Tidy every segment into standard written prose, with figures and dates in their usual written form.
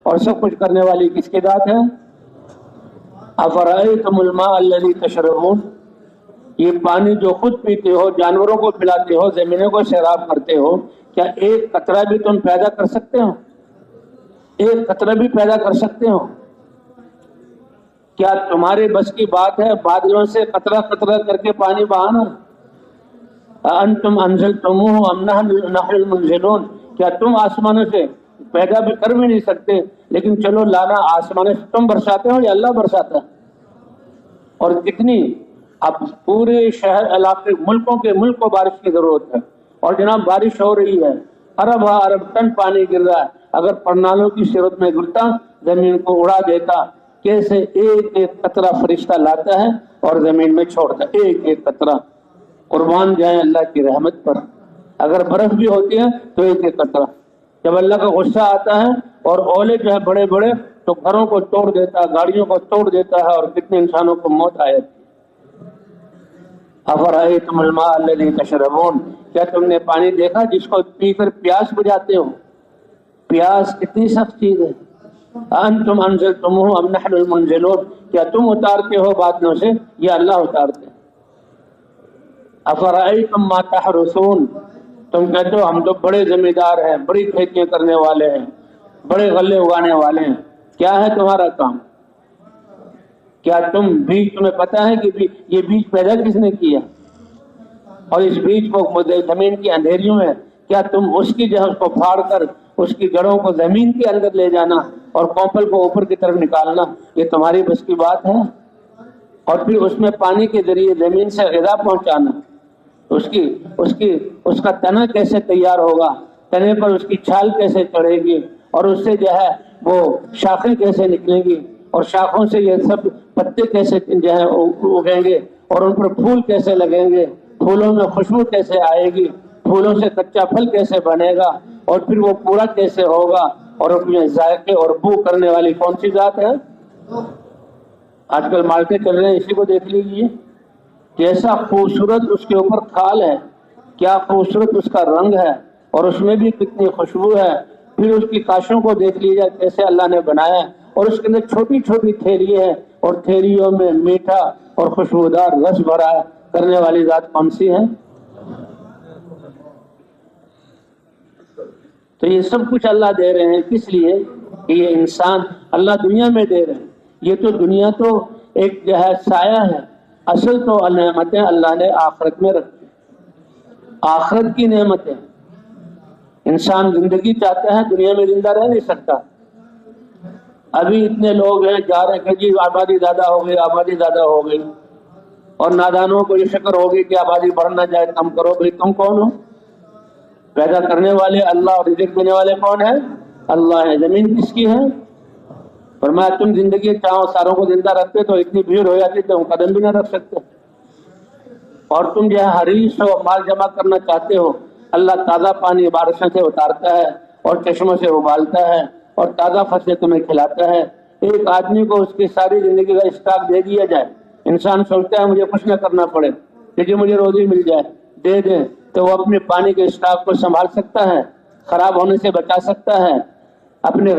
اور سب کچھ کرنے والی کس کی ذات ہے؟ افرأیتم الماء الذی تشربون، یہ پانی جو خود پیتے ہو، جانوروں کو پلاتے ہو، زمینوں کو سیراب کرتے ہو، کیا ایک قطرہ بھی تم پیدا کر سکتے ہو؟ ایک قطرہ بھی پیدا کر سکتے ہو؟ کیا تمہارے بس کی بات ہے بادلوں سے قطرہ قطرہ کر کے پانی بہانا؟ انتم انزلتموہ ام نحن المنزلون، کیا تم آسمانوں سے پیدا بھی کر بھی نہیں سکتے، لیکن چلو لانا آسمانوں سے تم برساتے ہو یا اللہ برساتا ہے؟ اور کتنی اب پورے شہر علاقے ملکوں کے ملک کو بارش کی ضرورت ہے، اور جناب بارش ہو رہی ہے، ارب ارب ٹن پانی گر رہا ہے، اگر پرنالوں کی صورت میں گرتا زمین کو اڑا دیتا، کیسے ایک ایک قطرہ فرشتہ لاتا ہے اور زمین میں چھوڑتا ہے، ایک ایک قطرہ، قربان جائیں اللہ کی رحمت پر۔ اگر برف بھی ہوتی ہے تو ایک ایک قطرہ، جب اللہ کا غصہ آتا ہے اور اولے جو ہے بڑے بڑے تو گھروں کو توڑ دیتا ہے، گاڑیوں کو توڑ دیتا ہے، اور کتنے انسانوں کو موت آئی۔ افرأیتم الماء الذی تشربون، کیا تم نے پانی دیکھا جس کو پی کر پیاس بجھاتے ہو؟ پیاس کتنی سخت چیز ہے۔ انتم انزلتموہ ام نحن المنزلون، کیا تم اتارتے ہو بادلوں سے یا اللہ اتارتے ہیں؟ افرأیتم ما تحرثون، تم کہتے ہو ہم تو بڑے زمیندار ہیں، بڑی کھیتیاں کرنے والے ہیں، بڑے غلے اگانے والے ہیں، کیا ہے تمہارا کام؟ کیا تم بیج، تمہیں پتا ہے کہ یہ بیج پیدا کس نے کیا، اور اس بیج کو زمین کی اندھیریوں میں کیا تم اس کی جو ہے اس کو پھاڑ کر اس کی جڑوں کو زمین کے اندر لے جانا اور کوپل کو اوپر کی طرف نکالنا یہ تمہاری بس کی بات ہے؟ اور پھر اس میں پانی کے ذریعے زمین سے غذا پہنچانا، اس کا تنا کیسے تیار ہوگا، تنے پر اس کی چھال کیسے چڑھے گی، اور اس سے جو ہے وہ شاخیں کیسے نکلیں گی، اور شاخوں سے یہ سب پتے کیسے جو ہے اگیں گے، اور ان پر پھول کیسے لگیں گے، پھولوں میں خوشبو کیسے آئے گی، پھولوں سے کچا پھل کیسے بنے گا، اور پھر وہ پورا کیسے ہوگا، اور اس میں ذائقے اور بو کرنے والی کون سی ذات ہے؟ آج کل مالٹے چل رہے ہیں، اسی کو دیکھ لیجیے، کیسا خوبصورت اس کے اوپر کھال ہے، کیا خوبصورت اس کا رنگ ہے، اور اس میں بھی کتنی خوشبو ہے۔ پھر اس کی کاشوں کو دیکھ لیجیے کیسے اللہ نے بنایا ہے، اور اس کے اندر چھوٹی چھوٹی تھیلی ہے، اور تھیلیوں میں میٹھا اور خوشبودار رس بھرا ہے، کرنے والی ذات کون سی ہے؟ تو یہ سب کچھ اللہ دے رہے ہیں، کس لیے کہ یہ انسان اللہ دنیا میں دے رہے ہیں۔ یہ تو دنیا تو ایک جو ہے سایہ ہے، اصل تو نعمتیں اللہ نے آخرت میں رکھی، آخرت کی نعمتیں۔ انسان زندگی چاہتا ہے، دنیا میں زندہ رہ نہیں سکتا۔ ابھی اتنے لوگ ہیں جا رہے ہیں کہ جی آبادی زیادہ ہو گئی، آبادی زیادہ ہو گئی، اور نادانوں کو یہ فکر ہوگی کہ آبادی بڑھ نہ جائے، کم کرو۔ بھائی تم کون ہو؟ پیدا کرنے والے اللہ اور رزق دینے والے کون ہیں؟ اللہ ہے۔ زمین کس کی ہے؟ فرمایا تم زندگی چاہو ساروں کو زندہ رکھتے تو اتنی بھیڑ ہو جاتی تو ہم قدم بھی نہ رکھ سکتے، اور تم جو ہے حریص ہو، مال جمع کرنا چاہتے ہو، اللہ تازہ پانی بارشوں سے اتارتا ہے اور چشموں سے ابالتا ہے اور تازہ فصلیں تمہیں کھلاتا ہے۔ ایک آدمی کو اس کی ساری زندگی کا اسٹاک دے دیا جائے، انسان سوچتا ہے مجھے کچھ نہ کرنا پڑے، کہ مجھے روزی مل جائے، دے دیں تو وہ اپنے پانی کے اسٹاک کو سنبھال سکتا ہے، خراب ہونے سے بچا سکتا ہے، اپنے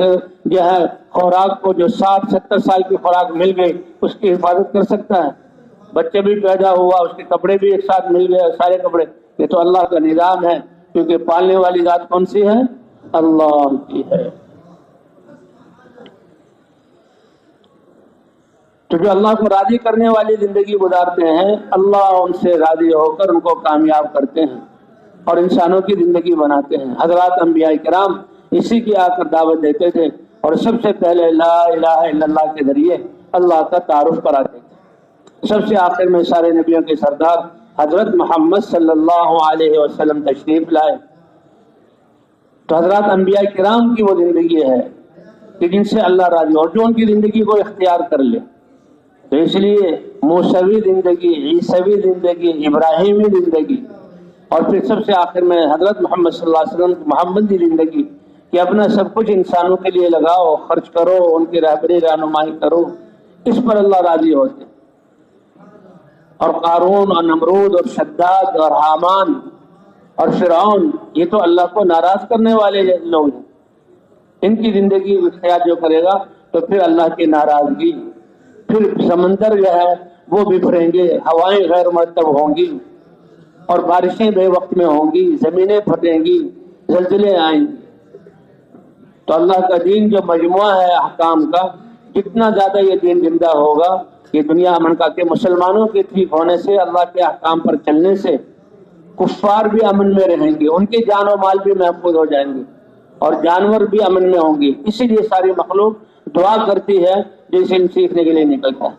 جو ہے خوراک کو جو 60-70 سال کی خوراک مل گئی اس کی حفاظت کر سکتا ہے، بچے بھی پیدا ہوا اس کے کپڑے بھی ایک ساتھ مل گئے، سارے کپڑے۔ یہ تو اللہ کا نظام ہے، کیونکہ پالنے والی ذات کون سی ہے؟ اللہ کی ہے۔ تو جو اللہ کو راضی کرنے والی زندگی گزارتے ہیں، اللہ ان سے راضی ہو کر ان کو کامیاب کرتے ہیں اور انسانوں کی زندگی بناتے ہیں۔ حضرات انبیاء کرام اسی کی آ کر دعوت دیتے تھے، اور سب سے پہلے لا الہ الا اللہ کے ذریعے اللہ کا تعارف کراتے تھے۔ سب سے آخر میں سارے نبیوں کے سردار حضرت محمد صلی اللہ علیہ وسلم تشریف لائے۔ تو حضرات انبیاء کرام کی وہ زندگی ہے کہ جن سے اللہ راضی ہو، اور جو ان کی زندگی کو اختیار کر لے۔ تو اس لیے موسوی زندگی، عیسوی زندگی، ابراہیمی زندگی، اور پھر سب سے آخر میں حضرت محمد صلی اللہ علیہ وسلم کی محمدی زندگی، کہ اپنا سب کچھ انسانوں کے لیے لگاؤ، خرچ کرو، ان کی رہبری رہنمائی کرو، اس پر اللہ راضی ہوتے۔ اور قارون اور نمرود اور شداد اور حامان اور فرعون، یہ تو اللہ کو ناراض کرنے والے لوگ ہیں۔ ان کی زندگی اختیار جو کرے گا تو پھر اللہ کی ناراضگی، پھر سمندر جو ہے وہ بکھریں گے، ہوائیں غیر مرتب ہوں گی اور بارشیں بے وقت میں ہوں گی، زمینیں پھٹیں گی، زلزلے آئیں گے۔ تو اللہ کا دین جو مجموعہ ہے احکام کا، جتنا زیادہ یہ دین زندہ ہوگا، یہ دنیا امن کا کہ مسلمانوں کے ٹھیک ہونے سے، اللہ کے احکام پر چلنے سے کفار بھی امن میں رہیں گے، ان کے جان و مال بھی محفوظ ہو جائیں گے اور جانور بھی امن میں ہوں گے۔ اسی لیے ساری مخلوق دعا کرتی ہے جو اسے سیکھنے کے لیے نکلتا ہے۔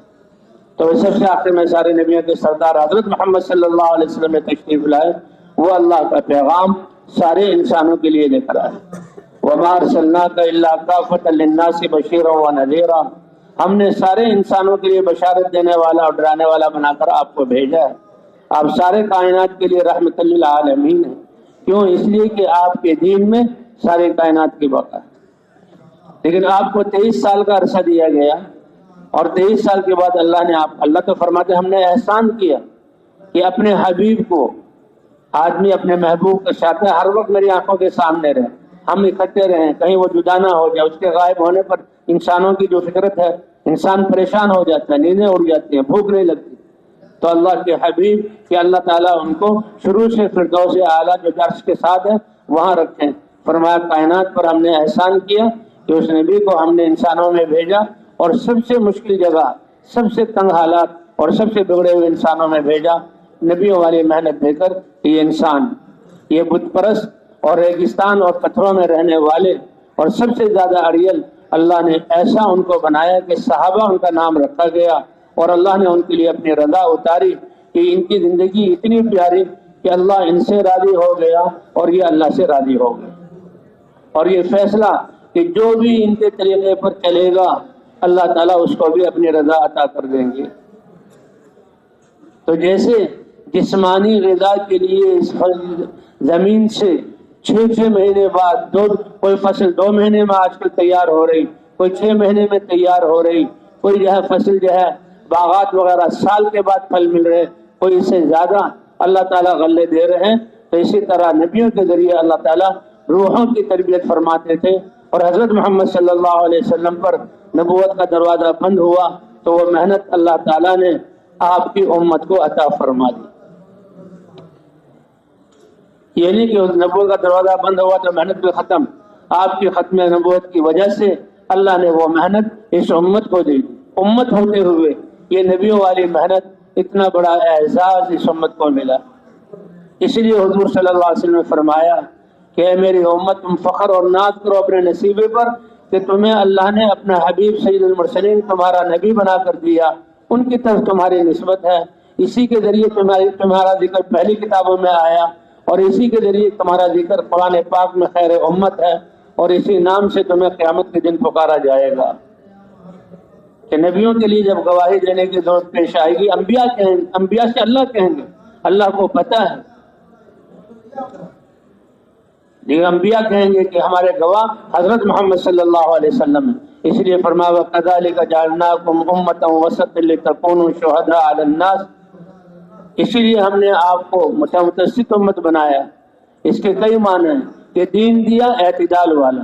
تو سب سے آخر میں سارے نبیوں کے سردار حضرت محمد صلی اللہ علیہ وسلم میں تشریف لائے، وہ اللہ کا پیغام سارے انسانوں کے لیے لے کر آئے۔ وَمَا أَرْسَلْنَاكَ إِلَّا كَافَةً لِلنَّاسِ بَشِيرًا وَنَذِيرًا، ہم نے سارے انسانوں کے لیے بشارت دینے والا اور ڈرانے والا بنا کر آپ کو بھیجا ہے۔ آپ سارے کائنات کے لیے رحمت للعالمین ہیں۔ کیوں؟ اس لیے کہ آپ کے دین میں سارے کائنات کی بقا ہے۔ لیکن آپ کو 23 سال کا عرصہ دیا گیا اور 23 سال کے بعد اللہ تو فرماتے ہم نے احسان کیا کہ اپنے حبیب کو، آدمی اپنے محبوب کا چاہتا ہے ہر وقت میری آنکھوں کے سامنے رہے، ہم اکٹھے رہیں، کہیں وہ جدا نہ ہو جائے۔ اس کے غائب ہونے پر انسانوں کی جو فطرت ہے، انسان پریشان ہو جاتا ہے، نیندیں اڑ جاتی ہیں، بھوک نہیں لگتی۔ تو اللہ کے حبیب کہ اللہ تعالیٰ ان کو شروع سے فردوس اعلیٰ جو عرش کے ساتھ ہے وہاں رکھیں۔ فرمایا کائنات پر ہم نے احسان کیا کہ اس نبی کو ہم نے انسانوں میں بھیجا اور سب سے مشکل جگہ، سب سے تنگ حالات اور سب سے بگڑے ہوئے انسانوں میں بھیجا، نبیوں والی محنت دے کر کہ یہ انسان، یہ بت پرست اور ریگستان اور پتھروں میں رہنے والے اور سب سے زیادہ اڑیل، اللہ نے ایسا ان کو بنایا کہ صحابہ ان کا نام رکھا گیا اور اللہ نے ان کے لیے اپنی رضا اتاری کہ ان کی زندگی اتنی پیاری کہ اللہ ان سے راضی ہو گیا اور یہ اللہ سے راضی ہو گیا۔ اور یہ فیصلہ کہ جو بھی ان کے طریقے پر چلے گا اللہ تعالیٰ اس کو بھی اپنی رضا عطا کر دیں گے۔ تو جیسے جسمانی غذا کے لیے اس زمین سے 6 مہینے بعد کوئی فصل 2 مہینے میں آج کل تیار ہو رہی، کوئی 6 مہینے میں تیار ہو رہی، کوئی جو ہے فصل جو ہے باغات وغیرہ سال کے بعد پھل مل رہے، کوئی اس سے زیادہ اللہ تعالیٰ غلے دے رہے ہیں۔ تو اسی طرح نبیوں کے ذریعے اللہ تعالیٰ روحوں کی تربیت فرماتے تھے اور حضرت محمد صلی اللہ علیہ وسلم پر نبوت کا دروازہ بند ہوا تو وہ محنت اللہ تعالیٰ نے آپ کی امت کو عطا فرما دی۔ یہ نہیں کہ نبوت کا دروازہ بند ہوا تو محنت بھی ختم، آپ کی ختم نبوت کی وجہ سے اللہ نے وہ محنت اس امت کو دی۔ امت ہوتے ہوئے یہ نبیوں والی محنت، اتنا بڑا اعزاز اس امت کو ملا۔ اس لیے حضور صلی اللہ علیہ وسلم نے فرمایا کہ اے میری امت، تم فخر اور ناز کرو اپنے نصیبے پر کہ تمہیں اللہ نے اپنا حبیب سید المرسلین تمہارا نبی بنا کر دیا، ان کی طرف تمہاری نسبت ہے، اسی کے ذریعے تمہارا ذکر پہلی کتابوں میں آیا اور اسی کے ذریعے تمہارا ذکر قرآن پاک میں خیر امت ہے اور اسی نام سے تمہیں قیامت کے دن پکارا جائے گا۔ کہ نبیوں کے لیے جب گواہی دینے کی ضرورت پیش آئے گی، انبیاء سے اللہ کہیں گے، اللہ کو پتہ ہے، لیکن انبیاء کہیں گے کہ ہمارے گواہ حضرت محمد صلی اللہ علیہ وسلم ہیں۔ اس لیے فرمایا وَكَذَلِكَ جَعَلْنَاكُمْ أُمَّةً وَسَطًا لِتَكُونُوا شُهَدَاءَ عَلَى النَّاسِ، اسی لیے ہم نے آپ کو متوسط امت بنایا۔ اس کے کئی معنی ہیں کہ دین دیا اعتدال والا۔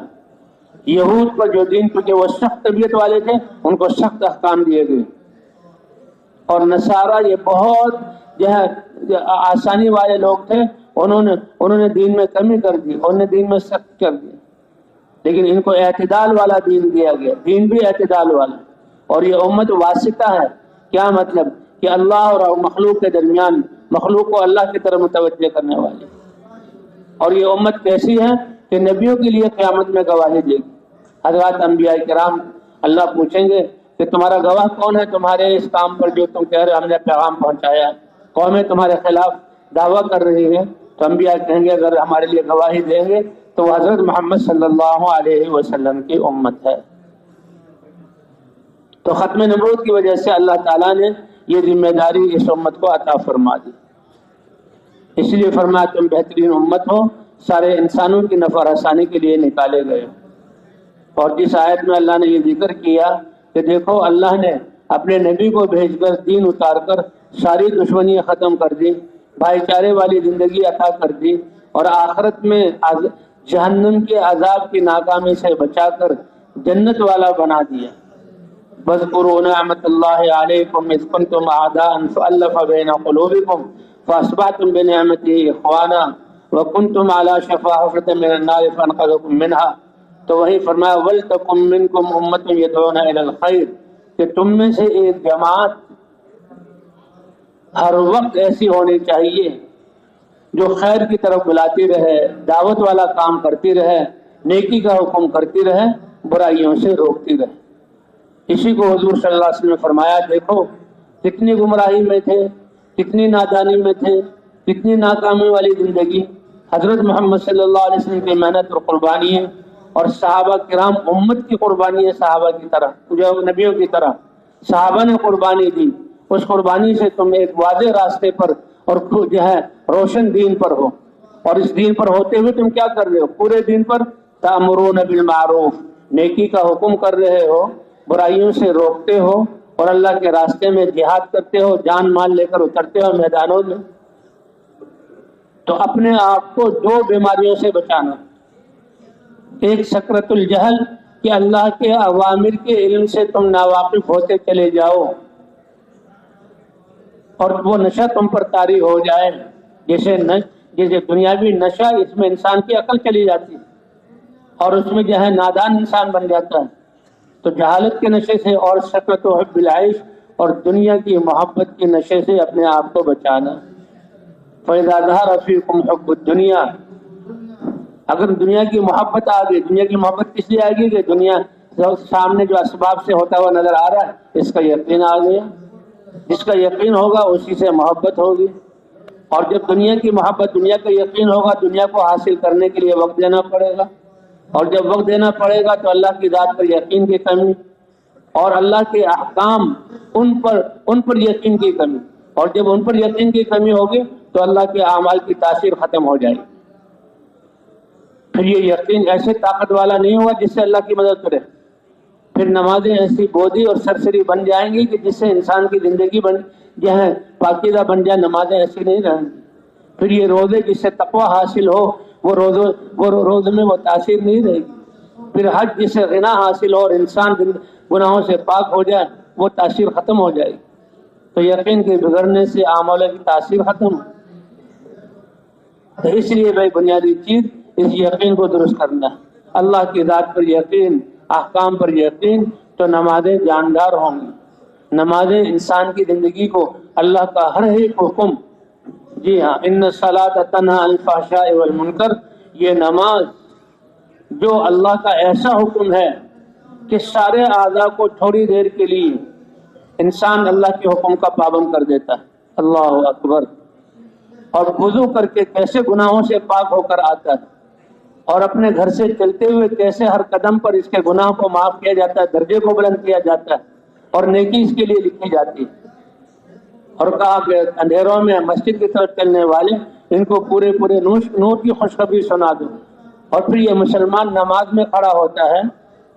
یہود پر جو دین، کیونکہ وہ سخت طبیعت والے تھے، ان کو سخت احکام دیے گئے، اور نصارہ یہ بہت جو ہے آسانی والے لوگ تھے، انہوں نے دین میں کمی کر دی، انہوں نے دین میں سخت کر دیا، لیکن ان کو اعتدال والا دین دیا گیا، دین بھی اعتدال والا۔ اور یہ امت واسطہ ہے۔ کیا مطلب؟ کہ اللہ اور مخلوق کے درمیان، مخلوق کو اللہ کی طرف متوجہ کرنے والی۔ اور یہ امت کیسی ہے کہ نبیوں کے لیے قیامت میں گواہی دے گی۔ حضرات انبیاء کرام، اللہ پوچھیں گے کہ تمہارا گواہ کون ہے تمہارے اس کام پر جو تم کہہ رہے ہم نے پیغام پہنچایا؟ قومیں تمہارے خلاف دعویٰ کر رہی ہے، تو انبیاء کہیں گے اگر ہمارے لیے گواہی دیں گے تو وہ حضرت محمد صلی اللہ علیہ وسلم کی امت ہے۔ تو ختم نبوت کی وجہ سے اللہ تعالیٰ نے یہ ذمہ داری اس امت کو عطا فرما دی۔ اس لیے فرمایا تم بہترین امت ہو، سارے انسانوں کی نفع رسانی کے لیے نکالے گئے۔ اور جس آیت میں اللہ نے یہ ذکر کیا کہ دیکھو اللہ نے اپنے نبی کو بھیج کر دین اتار کر ساری دشمنیاں ختم کر دی، بھائی چارے والی زندگی عطا کر دی، اور آخرت میں جہنم کے عذاب کی ناکامی سے بچا کر جنت والا بنا دیا۔ وَاذْكُرُوا نِعْمَةَ اللَّهِ عَلَيْكُمْ إِذْ كُنْتُمْ أَعْدَاءً فَأَلَّفَ بَيْنَ قُلُوبِكُمْ فَأَصْبَحْتُمْ بِنِعْمَتِهِ إِخْوَانًا وَكُنْتُمْ عَلَى شَفَا حُفْرَةٍ مِّنَ النَّارِ فَأَنقَذَكُم مِّنْهَا۔ تو وہی فرمایا وَلْتَكُن مِّنكُمْ أُمَّةٌ يَدْعُونَ إِلَى الْخَيْرِ، کہ تم میں سے ایک جماعت ہر وقت ایسی ہونی چاہیے جو خیر کی طرف بلاتی رہے، دعوت والا کام کرتی رہے، نیکی کا حکم کرتی رہے، برائیوں سے روکتی رہے۔ اسی کو حضور صلی اللہ علیہ وسلم نے فرمایا، دیکھو کتنی گمراہی میں تھے، کتنی نادانی میں تھے، کتنی ناکامی والی زندگی۔ حضرت محمد صلی اللہ علیہ وسلم کی محنت اور قربانی ہے، اور صحابہ کرام امت کی قربانی ہے، صحابہ کی طرح، جو نبیوں کی طرح صحابہ نے قربانی دی۔ اس قربانی سے تم ایک واضح راستے پر اور جو ہے روشن دین پر ہو، اور اس دین پر ہوتے ہوئے تم کیا کر رہے ہو؟ پورے دین پر تأمرون بالمعروف، نیکی کا حکم کر رہے ہو، برائیوں سے روکتے ہو، اور اللہ کے راستے میں جہاد کرتے ہو، جان مال لے کر اترتے ہو میدانوں میں۔ تو اپنے آپ کو دو بیماریوں سے بچانا، ایک سکرت الجہل کہ اللہ کے اوامر کے علم سے تم ناواقف ہوتے چلے جاؤ اور وہ نشہ تم پر طاری ہو جائے، جیسے دنیاوی نشہ، اس میں انسان کی عقل چلی جاتی ہے اور اس میں جو ہے نادان انسان بن جاتا ہے۔ تو جہالت کے نشے سے اور سکرت و حب العیش اور دنیا کی محبت کے نشے سے اپنے آپ کو بچانا۔ فَإِذَا ظَهَرَ فِيكُمْ حُبُّ الدُّنْيَا، اگر دنیا کی محبت آ گئی، دنیا کی محبت کس لیے آئے گی کہ دنیا سامنے جو اسباب سے ہوتا ہوا نظر آ رہا ہے، اس کا یقین آ گیا، جس کا یقین ہوگا اسی سے محبت ہوگی۔ اور جب دنیا کی محبت، دنیا کا یقین ہوگا، دنیا کو حاصل کرنے کے لیے وقت دینا پڑے گا، اور جب وقت دینا پڑے گا تو اللہ کی ذات پر یقین کی کمی، اور اللہ کے احکام ان پر یقین کی کمی، اور جب ان پر یقین کی کمی ہوگی تو اللہ کے اعمال کی تاثیر ختم ہو جائے گی۔ پھر یہ یقین ایسے طاقت والا نہیں ہوا جس سے اللہ کی مدد کرے، پھر نمازیں ایسی بودھی اور سرسری بن جائیں گی کہ جس سے انسان کی زندگی جو ہے پاکیزہ بن جائے، نمازیں ایسی نہیں رہیں گی۔ پھر یہ روزے جس سے تقوی حاصل ہو، وہ روزے میں وہ تاثیر نہیں رہے گی۔ پھر حج جس سے غنا حاصل ہو اور انسان گناہوں سے پاک ہو جائے، وہ تاثیر ختم ہو جائے گی۔ تو یقین کے بگڑنے سے اعمال کی تاثیر ختم۔ تو اس لیے بھائی بنیادی چیز اس یقین کو درست کرنا ہے، اللہ کی ذات پر یقین، احکام پر یقین، تو نمازیں جاندار ہوں گی۔ نمازیں انسان کی زندگی کو اللہ کا ہر ایک حکم، جی ہاں، ان الصلاۃ تنہی عن الفحشاء والمنکر، یہ نماز جو اللہ کا ایسا حکم ہے کہ سارے اعضاء کو تھوڑی دیر کے لیے انسان اللہ کے حکم کا پابند کر دیتا ہے۔ اللہ اکبر۔ اور وضو کر کے کیسے گناہوں سے پاک ہو کر آتا ہے، اور اپنے گھر سے چلتے ہوئے کیسے ہر قدم پر اس کے گناہ کو معاف کیا جاتا ہے، درجے کو بلند کیا جاتا ہے، اور نیکی اس کے لیے لکھی جاتی ہے۔ اور کہا کہ اندھیروں میں مسجد کی طرف چلنے والے، ان کو پورے نور کی خوشخبری سنا دو۔ اور پھر یہ مسلمان نماز میں کھڑا ہوتا ہے،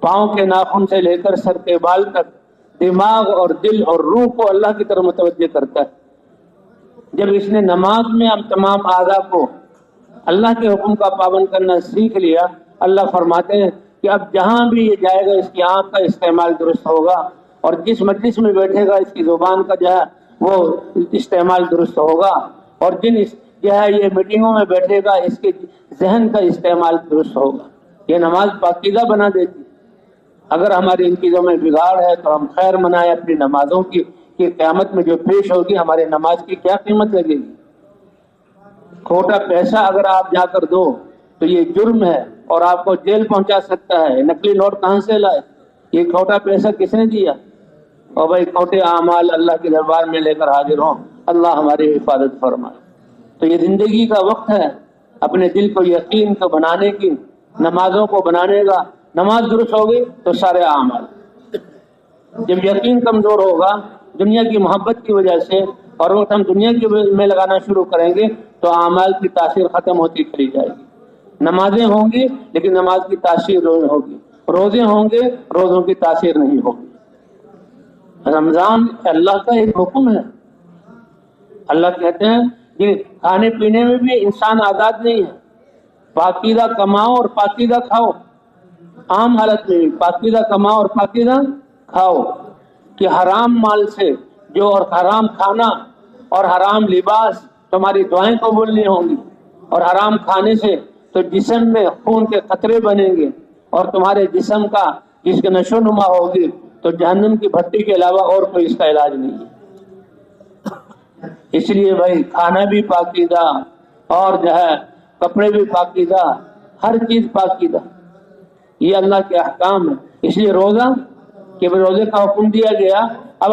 پاؤں کے ناخن سے لے کر سر کے بال تک دماغ اور دل اور روح کو اللہ کی طرف متوجہ کرتا ہے۔ جب اس نے نماز میں ہم تمام اعضاء کو اللہ کے حکم کا پابند کرنا سیکھ لیا، اللہ فرماتے ہیں کہ اب جہاں بھی یہ جائے گا اس کی آنکھ کا استعمال درست ہوگا، اور جس مجلس میں بیٹھے گا اس کی زبان کا جو ہے وہ استعمال درست ہوگا، اور جو ہے یہ میٹنگوں میں بیٹھے گا اس کے ذہن کا استعمال درست ہوگا۔ یہ نماز پاکیزہ بنا دیتی۔ اگر ہماری ان چیزوں میں بگاڑ ہے تو ہم خیر منائیں اپنی نمازوں کی، کہ قیامت میں جو پیش ہوگی ہمارے نماز کی کیا قیمت لگے گی۔ کھوٹا پیسہ اگر آپ جا کر دو تو یہ جرم ہے اور آپ کو جیل پہنچا سکتا ہے۔ نقلی نوٹ کہاں سے لائے؟ یہ کھوٹا پیسہ کس نے دیا؟ اور بھائی کھوٹے اعمال اللہ کے دربار میں لے کر حاضر ہوں، اللہ ہماری حفاظت فرمائے۔ تو یہ زندگی کا وقت ہے اپنے دل کو یقین کو بنانے کی، نمازوں کو بنانے کا۔ نماز درست ہوگی تو سارے اعمال۔ جب یقین کمزور ہوگا دنیا کی محبت کی وجہ سے، اور وقت ہم دنیا کی میں لگانا شروع کریں گے تو اعمال کی تاثیر ختم ہوتی چلی جائے گی۔ نمازیں ہوں گی لیکن نماز کی تاثیر ہوگی، روزے ہوں گے روزوں کی تاثیر نہیں ہوگی۔ رمضان اللہ کا ایک حکم ہے۔ اللہ کہتے ہیں کہ کھانے پینے میں بھی انسان آزاد نہیں ہے، پاکیزہ کماؤ اور پاکیزہ کھاؤ، عام حالت میں پاکیزہ کماؤ اور پاکیزہ کھاؤ، کہ حرام مال سے جو اور حرام کھانا اور حرام لباس تمہاری دعائیں قبول نہیں ہوں گی، اور حرام کھانے سے تو جسم میں خون کے قطرے بنیں گے اور تمہارے جسم کا جس کے نشو نما ہوگی تو جہنم کی بھٹی کے علاوہ اور کوئی اس کا علاج نہیں ہے۔ اس لیے بھائی کھانا بھی پاکیزہ اور جو ہے کپڑے بھی پاکیزہ، ہر چیز پاکیزہ، یہ اللہ کے احکام ہے۔ اس لیے روزہ کہ روزے کا حکم دیا گیا